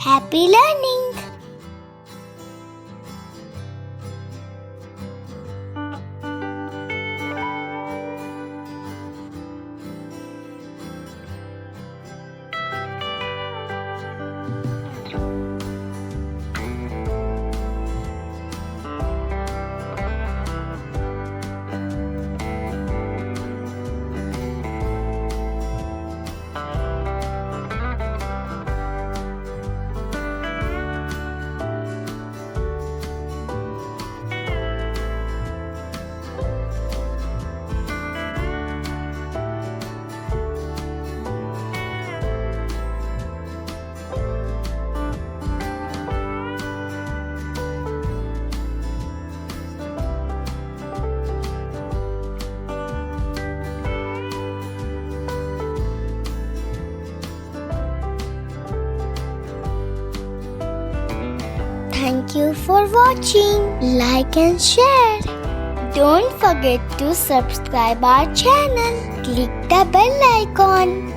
Happy learning! Thank you for watching. Like and share. Don't forget to subscribe our channel. Click the bell icon.